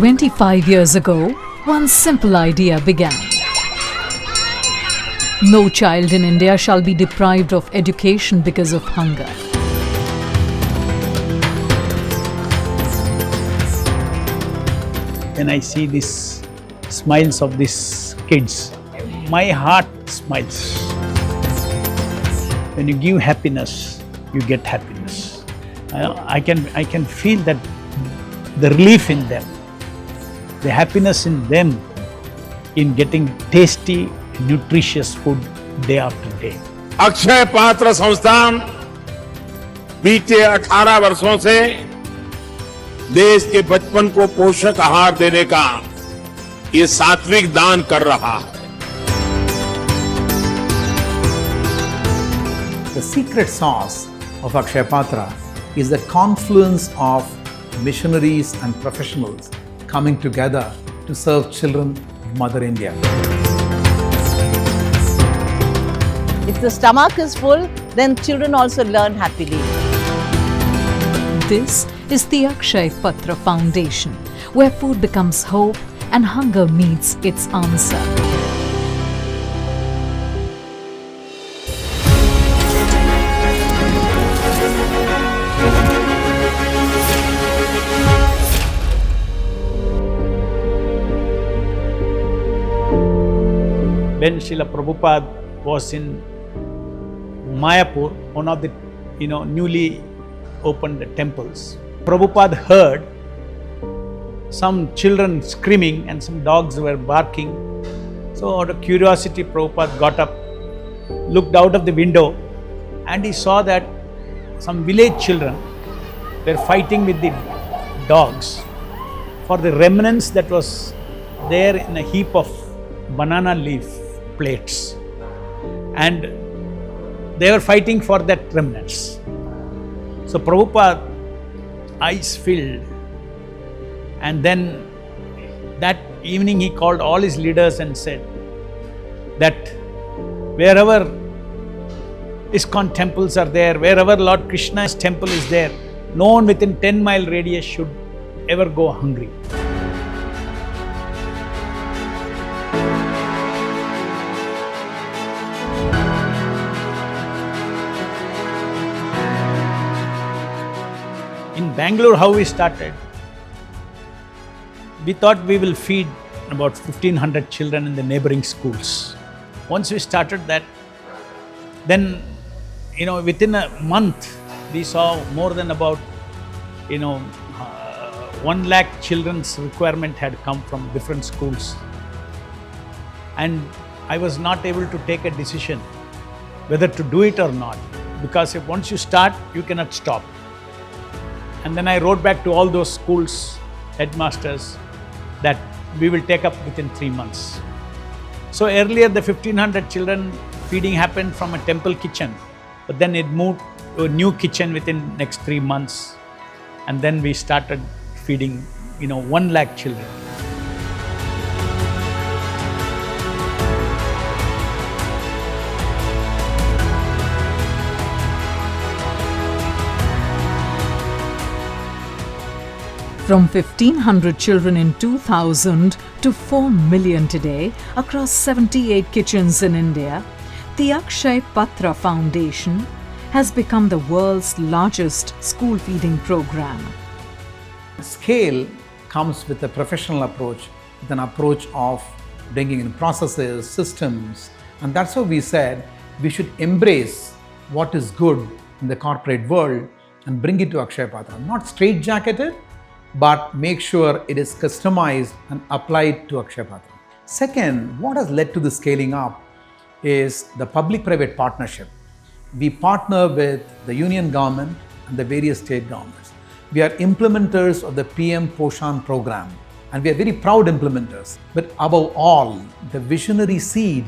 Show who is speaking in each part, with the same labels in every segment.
Speaker 1: 25 years ago, one simple idea began. No child in India shall be deprived of education because of hunger.
Speaker 2: When I see these smiles of these kids, my heart smiles. When you give happiness, you get happiness. I can feel that the relief in them, the happiness in them in getting tasty, nutritious food day after day.
Speaker 3: Akshay पात्र संस्थान बीते 18 वर्षों से देश के बचपन को पोषक आहार देने का ये सात्विक दान कर रहा है.
Speaker 4: The secret sauce of Akshaya Patra is the confluence of missionaries and professionals coming together to serve children of Mother India.
Speaker 5: If the stomach is full, then children also learn happily.
Speaker 1: This is the Akshaya Patra Foundation, where food becomes hope and hunger meets its answer.
Speaker 2: When Srila Prabhupada was in Mayapur, one of the newly opened temples, Prabhupada heard some children screaming and some dogs were barking. So out of curiosity, Prabhupada got up, looked out of the window, and he saw that some village children were fighting with the dogs for the remnants that was there in a heap of banana leaf plates, and they were fighting for that remnants. So Prabhupada eyes filled, and then that evening he called all his leaders and said that wherever ISKCON temples are there, wherever Lord Krishna's temple is there, no one within 10-mile radius should ever go hungry. In Bangalore, how we started, we thought we will feed about 1,500 children in the neighboring schools. Once we started that, then within a month we saw more than about 1 lakh children's requirement had come from different schools. And I was not able to take a decision whether to do it or not, because if once you start, you cannot stop. And then I wrote back to all those schools, headmasters, that we will take up within 3 months. So earlier the 1,500 children feeding happened from a temple kitchen, but then it moved to a new kitchen within next 3 months. And then we started feeding 1 lakh children.
Speaker 1: From 1,500 children in 2000 to 4 million today across 78 kitchens in India, the Akshaya Patra Foundation has become the world's largest school feeding program.
Speaker 4: Scale comes with a professional approach, with an approach of bringing in processes, systems, and that's why we said we should embrace what is good in the corporate world and bring it to Akshaya Patra. Not straitjacketed, but make sure it is customized and applied to Akshaya Patra. Second, what has led to the scaling up is the public-private partnership. We partner with the union government and the various state governments. We are implementers of the PM Poshan program, and we are very proud implementers. But above all, the visionary seed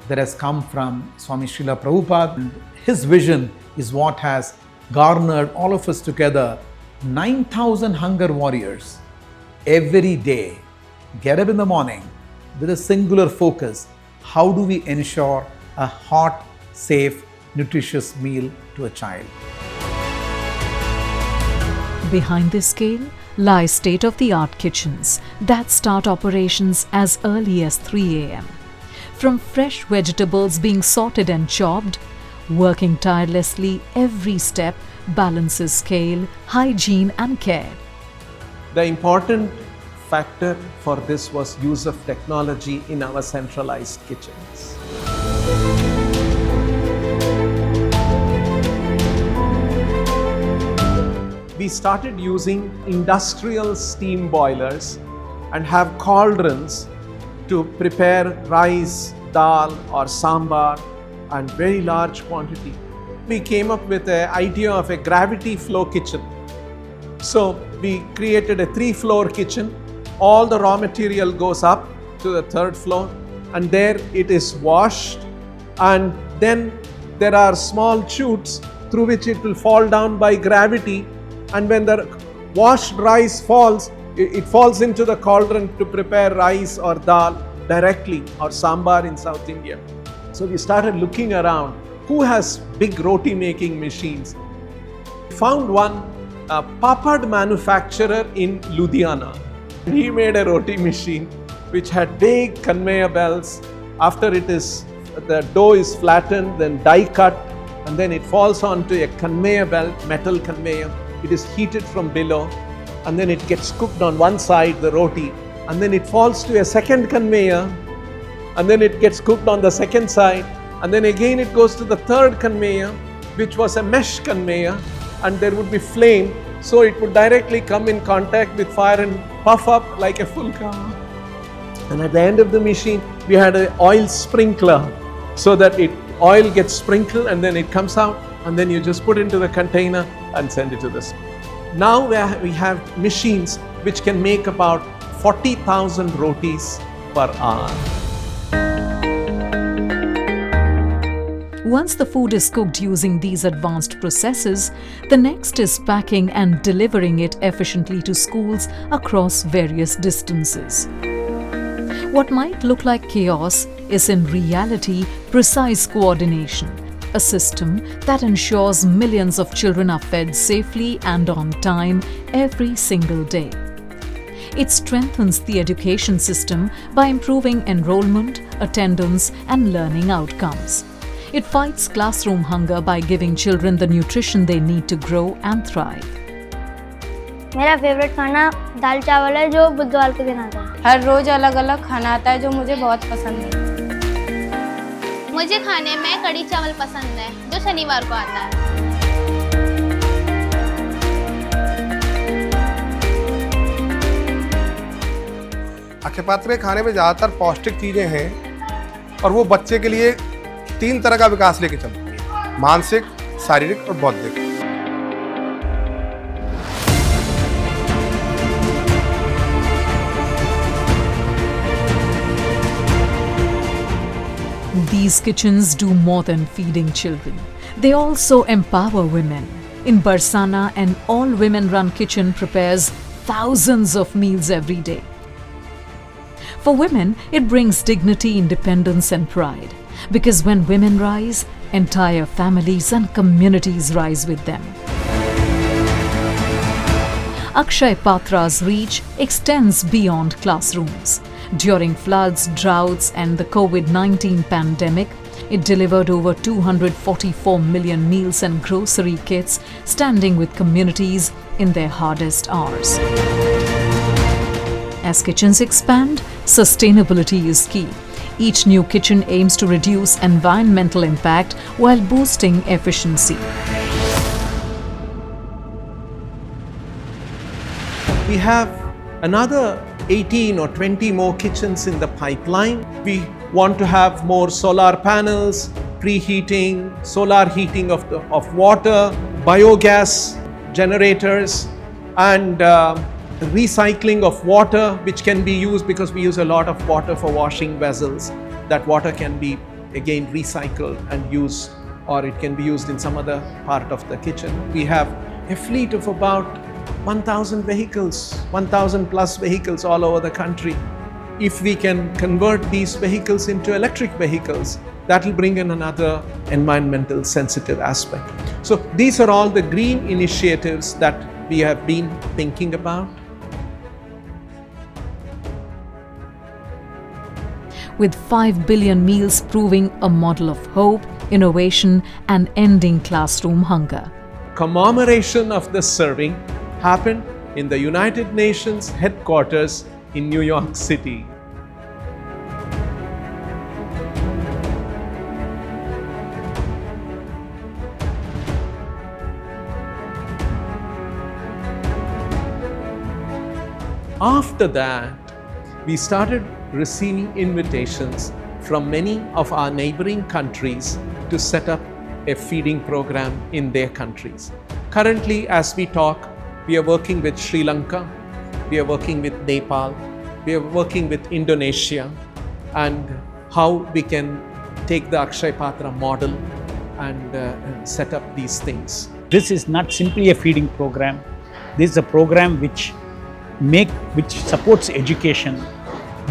Speaker 4: that has come from Swami Srila Prabhupada, and his vision is what has garnered all of us together. 9,000 hunger warriors every day get up in the morning with a singular focus. How do we ensure a hot, safe, nutritious meal to a child?
Speaker 1: Behind this scale lie state-of-the-art kitchens that start operations as early as 3 a.m. From fresh vegetables being sorted and chopped, working tirelessly every step balances scale, hygiene and care.
Speaker 6: The important factor for this was use of technology in our centralized kitchens. We started using industrial steam boilers and have cauldrons to prepare rice, dal or sambar and very large quantity. We came up with the idea of a gravity flow kitchen. So we created a 3-floor kitchen. All the raw material goes up to the 3rd floor and there it is washed, and then there are small chutes through which it will fall down by gravity, and when the washed rice falls, it falls into the cauldron to prepare rice or dal directly, or sambar in South India. So we started looking around who has big roti making machines. We found one papad manufacturer in Ludhiana. He made a roti machine which had big conveyor belts. After the dough is flattened, then die cut, and then it falls onto a conveyor belt, metal conveyor. It is heated from below, and then it gets cooked on one side, the roti, and then it falls to a second conveyor, and then it gets cooked on the second side, and then again it goes to the 3rd conveyor, which was a mesh conveyor, and there would be flame, so it would directly come in contact with fire and puff up like a full car. And at the end of the machine, we had an oil sprinkler, so that oil gets sprinkled and then it comes out, and then you just put it into the container and send it to the store. Now we have machines which can make about 40,000 rotis per hour.
Speaker 1: Once the food is cooked using these advanced processes, the next is packing and delivering it efficiently to schools across various distances. What might look like chaos is in reality precise coordination, a system that ensures millions of children are fed safely and on time every single day. It strengthens the education system by improving enrollment, attendance, and learning outcomes. It fights classroom hunger by giving children the nutrition they need to grow and thrive.
Speaker 7: मेरा favourite खाना दाल चावल है जो बुधवार के दिन आता है।
Speaker 8: हर रोज अलग अलग खाना आता है जो मुझे बहुत पसंद है।
Speaker 9: मुझे खाने में कढ़ी चावल पसंद है जो शनिवार को आता है।
Speaker 10: अक्षय पात्र के खाने में ज़्यादातर पौष्टिक चीज़ें हैं और वो बच्चे के लिए 3 तरह का विकास लेके चलती है: मानसिक, शारीरिक और बौद्धिक।
Speaker 1: These kitchens do more than feeding children. They also empower women. In Barsana, an all-women-run kitchen prepares thousands of meals every day. For women, it brings dignity, independence and pride. Because when women rise, entire families and communities rise with them. Akshaya Patra's reach extends beyond classrooms. During floods, droughts and the COVID-19 pandemic, it delivered over 244 million meals and grocery kits, standing with communities in their hardest hours. As kitchens expand, sustainability is key. Each new kitchen aims to reduce environmental impact while boosting efficiency.
Speaker 6: We have another 18 or 20 more kitchens in the pipeline. We want to have more solar panels, preheating, solar heating of water, biogas generators, and recycling of water, which can be used because we use a lot of water for washing vessels. That water can be again recycled and used, or it can be used in some other part of the kitchen. We have a fleet of about 1,000 vehicles, 1,000 plus vehicles all over the country. If we can convert these vehicles into electric vehicles, that will bring in another environmental sensitive aspect. So these are all the green initiatives that we have been thinking about.
Speaker 1: with 5 billion meals proving a model of hope, innovation, and ending classroom hunger.
Speaker 6: Commemoration of this serving happened in the United Nations headquarters in New York City. After that, we started receiving invitations from many of our neighboring countries to set up a feeding program in their countries. Currently, as we talk, we are working with Sri Lanka, we are working with Nepal, we are working with Indonesia, and how we can take the Akshaya Patra model and set up these things.
Speaker 2: This is not simply a feeding program. This is a program which supports education,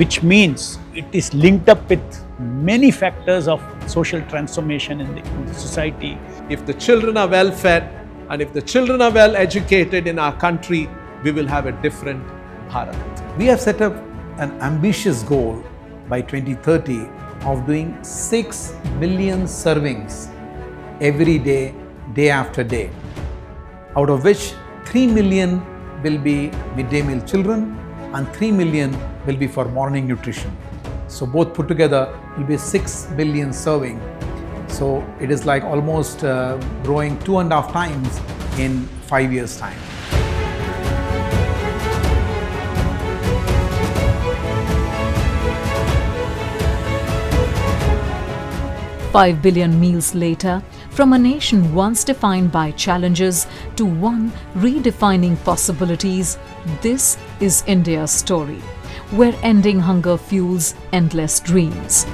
Speaker 2: which means it is linked up with many factors of social transformation in the society.
Speaker 6: If the children are well fed and if the children are well educated in our country, we will have a different Bharat.
Speaker 4: We have set up an ambitious goal by 2030 of doing 6 million servings every day, day after day, out of which 3 million will be midday meal children and 3 million will be for morning nutrition. So both put together will be 6 billion serving. So it is like almost growing 2.5 times in 5 years' time.
Speaker 1: $5 billion meals later, from a nation once defined by challenges to one redefining possibilities, this is India's story, where ending hunger fuels endless dreams.